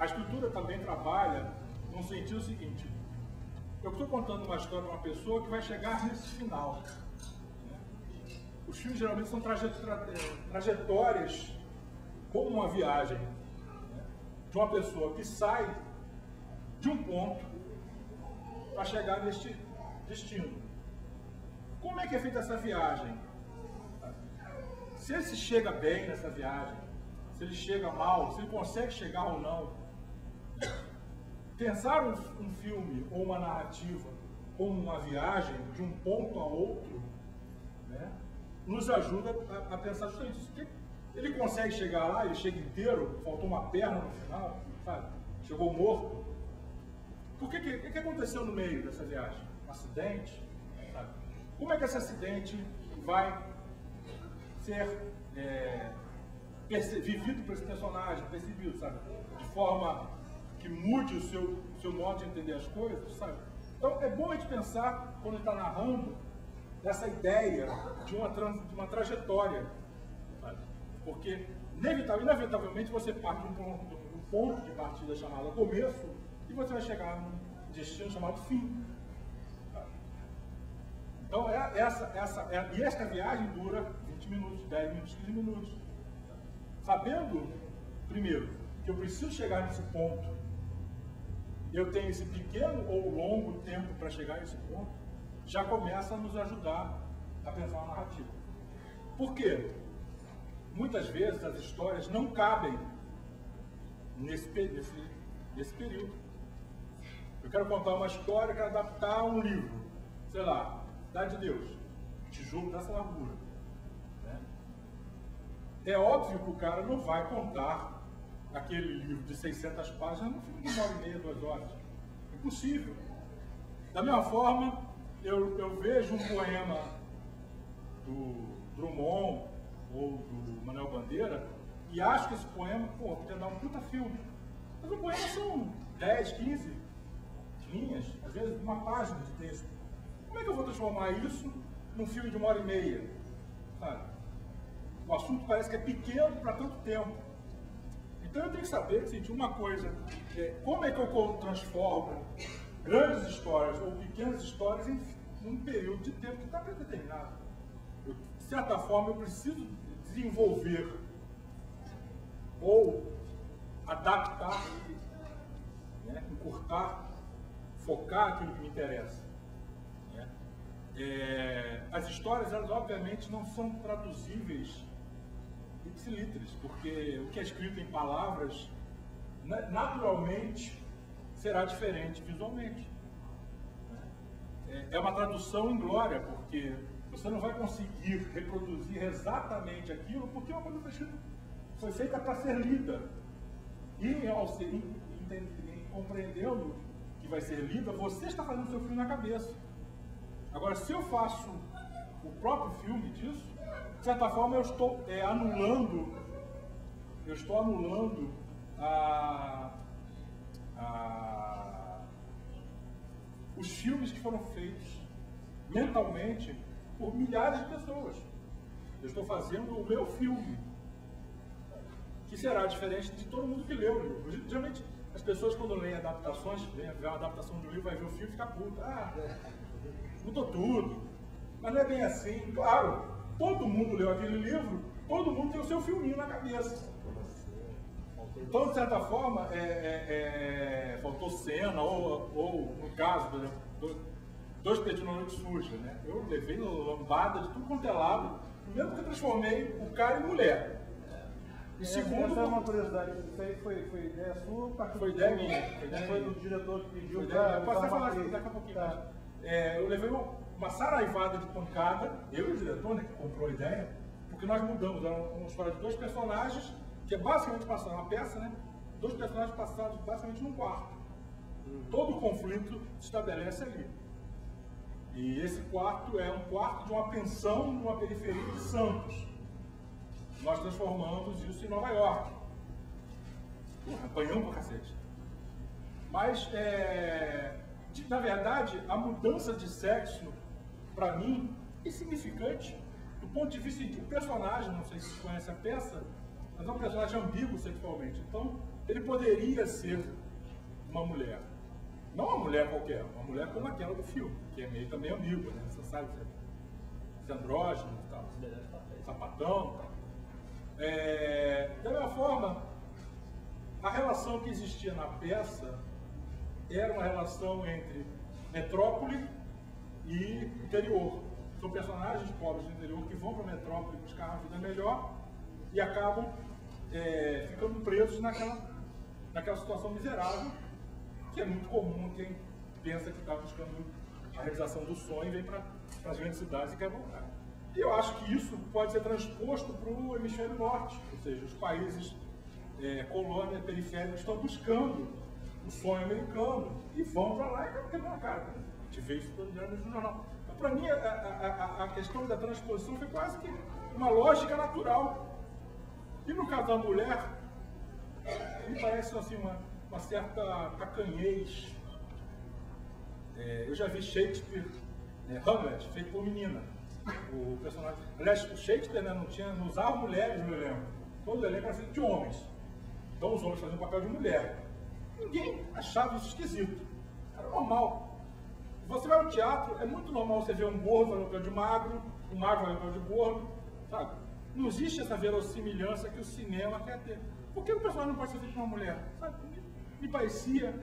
a escritura também trabalha no sentido seguinte: eu estou contando uma história de uma pessoa que vai chegar nesse final. Os filmes geralmente são trajetórias, como uma viagem, de uma pessoa que sai de um ponto para chegar neste destino. Como é que é feita essa viagem? Se ele chega bem nessa viagem, se ele chega mal, se ele consegue chegar ou não. Pensar um filme ou uma narrativa como uma viagem de um ponto a outro, né, nos ajuda a pensar justamente isso. Ele consegue chegar lá, ele chega inteiro, faltou uma perna no final, sabe? Chegou morto. O que aconteceu no meio dessa viagem? Um acidente? Sabe? Como é que esse acidente vai ser vivido por esse personagem, percebido, sabe? De forma que mude o seu modo de entender as coisas, sabe? Então é bom a gente pensar, quando ele está narrando, nessa ideia de uma trajetória, sabe? Porque inevitavelmente você parte de um ponto de partida chamado começo e você vai chegar num destino chamado fim. Sabe? Então e esta viagem dura 20 minutos, 10 minutos, 15 minutos. Sabendo, primeiro, que eu preciso chegar nesse ponto, eu tenho esse pequeno ou longo tempo para chegar nesse ponto, já começa a nos ajudar a pensar uma narrativa. Por quê? Muitas vezes as histórias não cabem nesse período. Eu quero contar uma história, quero adaptar a um livro, sei lá, Cidade de Deus, tijolo dessa largura. É óbvio que o cara não vai contar aquele livro de 600 páginas num filme de 1h30, 2 horas. Impossível. Da mesma forma, eu vejo um poema do Drummond ou do Manuel Bandeira e acho que esse poema, podia dar um puta filme. Mas o poema são 10, 15 linhas, às vezes uma página de texto. Como é que eu vou transformar isso num filme de 1h30? Sabe? O assunto parece que é pequeno para tanto tempo. Então eu tenho que saber, sentir uma coisa, como é que eu transformo grandes histórias ou pequenas histórias em um período de tempo que está predeterminado. De certa forma, eu preciso desenvolver ou adaptar, encurtar, focar aquilo que me interessa. As histórias, elas obviamente não são traduzíveis ipsiliteris, porque o que é escrito em palavras naturalmente será diferente visualmente. É uma tradução inglória, porque você não vai conseguir reproduzir exatamente aquilo, porque uma coisa foi feita para ser lida. E ao ser compreendendo que vai ser lida, você está fazendo o seu filme na cabeça. Agora, se eu faço o próprio filme disso, de certa forma eu estou anulando os filmes que foram feitos mentalmente por milhares de pessoas. Eu estou fazendo o meu filme, que será diferente de todo mundo que leu o livro. Geralmente, as pessoas, quando leem adaptações, vê uma adaptação de um livro, vai ver o filme e fica puta. Mudou tudo. Mas não é bem assim. Claro, todo mundo leu aquele livro, todo mundo tem o seu filminho na cabeça. Então, de certa forma, faltou cena, ou no caso, por exemplo, Dois Pedidos na Noite Suja, né? Eu levei lambada de tudo quanto é lado, primeiro porque eu transformei o cara em mulher. E segundo, essa é uma curiosidade, isso aí foi ideia sua? Foi ideia minha. Foi do diretor que pediu Posso até falar daqui a pouquinho. Tá. Eu levei uma saraivada de pancada, eu e o diretor, né, que comprou a ideia, porque nós mudamos, era uma história de 2 personagens, que é basicamente passando uma peça, né? 2 personagens passados basicamente num quarto. Todo o conflito se estabelece ali. E esse quarto é um quarto de uma pensão numa periferia de Santos. Nós transformamos isso em Nova York. Apanhamos pra cacete. Mas, na verdade, a mudança de sexo, para mim, é insignificante. Do ponto de vista de um personagem, não sei se você conhece a peça, mas é um personagem ambíguo sexualmente. Então, ele poderia ser uma mulher. Não uma mulher qualquer, uma mulher como aquela do filme, que é meio também ambígua, né? Você sabe, ser andrógeno e tal, sapatão e tal. Da mesma forma, a relação que existia na peça era uma relação entre metrópole e interior. São personagens pobres do interior que vão para a metrópole buscar uma vida melhor e acabam ficando presos naquela situação miserável, que é muito comum quem pensa que está buscando a realização do sonho e vem para as grandes cidades e quer voltar. E eu acho que isso pode ser transposto para o hemisfério norte, ou seja, os países colônia periférica estão buscando o sonho americano e vão para lá e quebram a cara. A gente vê isso todo dia no jornal. Então, para mim, a questão da transposição foi quase que uma lógica natural. E no caso da mulher, me parece assim, uma certa tacanhez. Eu já vi Shakespeare, Hamlet, feito por menina. O personagem. Aliás, o Shakespeare, né, não usava mulheres no elenco. Todo o elenco era feito de homens. Então os homens faziam o papel de mulher. Ninguém achava isso esquisito. Era normal. Você vai ao teatro, é muito normal você ver um gordo fazendo o papel de magro, um magro fazendo o papel de gordo, sabe? Não existe essa verossimilhança que o cinema quer ter. Por que o personagem não pode ser feito de uma mulher? Sabe? Me parecia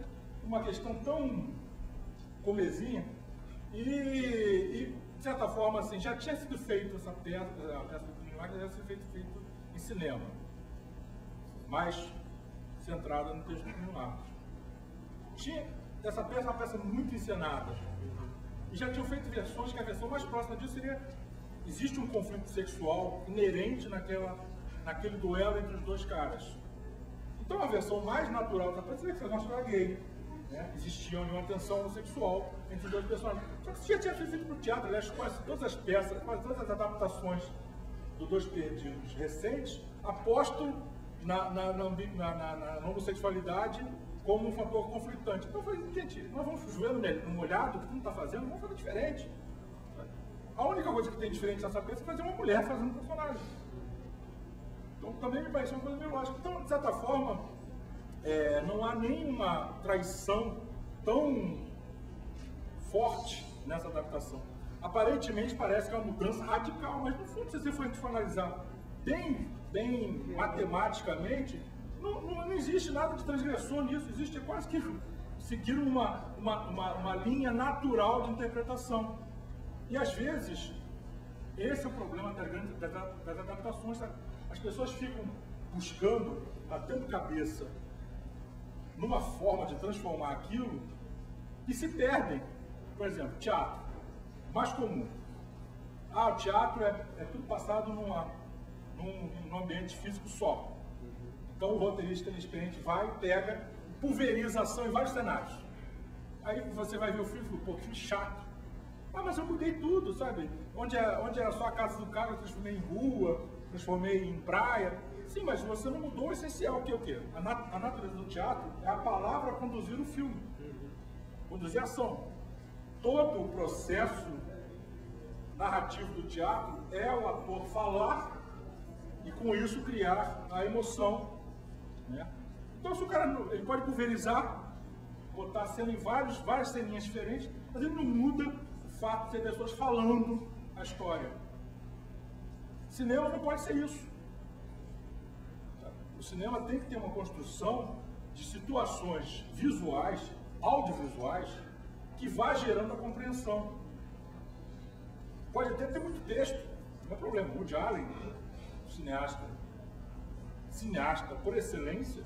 uma questão tão comezinha e de certa forma, assim, já tinha sido feito essa peça, a peça do Plínio Marcos já tinha sido feito em cinema, mais centrada no texto do Plínio Marcos. Essa peça é uma peça muito encenada, e já tinham feito versões que a versão mais próxima disso seria, existe um conflito sexual inerente naquele duelo entre os dois caras. Então a versão mais natural da peça seria que você não era gay. Existia uma tensão sexual entre os dois personagens. Só que isso já tinha sido feito para o teatro, aliás, quase todas as peças, quase todas as adaptações do Dois Perdidos recentes apostam na homossexualidade como um fator conflitante. Então eu falei, gente, nós vamos chover no molhado, o que tu não está fazendo, vamos fazer diferente. A única coisa que tem diferente nessa peça é fazer uma mulher fazendo um personagem. Então também me pareceu uma coisa meio lógica. Então, de certa forma, não há nenhuma traição tão forte nessa adaptação. Aparentemente parece que é uma mudança radical, mas no fundo, se você for analisar bem matematicamente, não existe nada de transgressão nisso, existe quase que seguir uma linha natural de interpretação. E às vezes, esse é o problema das adaptações. Sabe? As pessoas ficam buscando, batendo cabeça numa forma de transformar aquilo e se perdem. Por exemplo, teatro, mais comum. O teatro é tudo passado num ambiente físico só. Então o roteirista inexperiente vai, pega, pulveriza ação em vários cenários. Aí você vai ver o filme e fala, pô, que chato. Mas eu mudei tudo, sabe? Onde era só a casa do cara, eu transformei em rua, transformei em praia. Sim, mas você não mudou o essencial, que é o quê? A natureza do teatro é a palavra conduzir o filme, conduzir a ação. Todo o processo narrativo do teatro é o ator falar e com isso criar a emoção. Né? Então se o cara ele pode pulverizar, botar a cena em várias ceninhas diferentes, mas ele não muda o fato de ter pessoas falando a história. Cinema não pode ser isso. O cinema tem que ter uma construção de situações visuais, audiovisuais, que vá gerando a compreensão. Pode até ter muito texto, não é problema. Woody Allen, cineasta por excelência,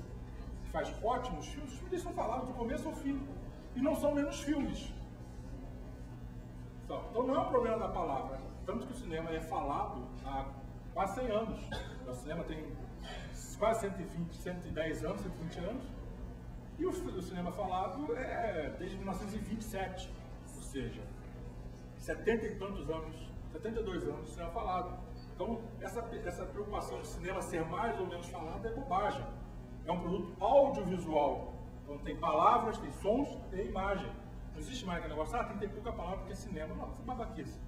que faz ótimos filmes, os filmes são falados do começo ao fim, e não são menos filmes. Então não é um problema da palavra, tanto que o cinema é falado há quase 100 anos. O cinema tem quase 110 anos, 120 anos, e o cinema falado é desde 1927, ou seja, 70 e tantos anos, 72 anos de cinema falado. Então, essa preocupação de cinema ser mais ou menos falado é bobagem. É um produto audiovisual. Então, tem palavras, tem sons, tem imagem. Não existe mais aquele negócio, tem que ter pouca palavra porque é cinema. Não, isso é babaquice.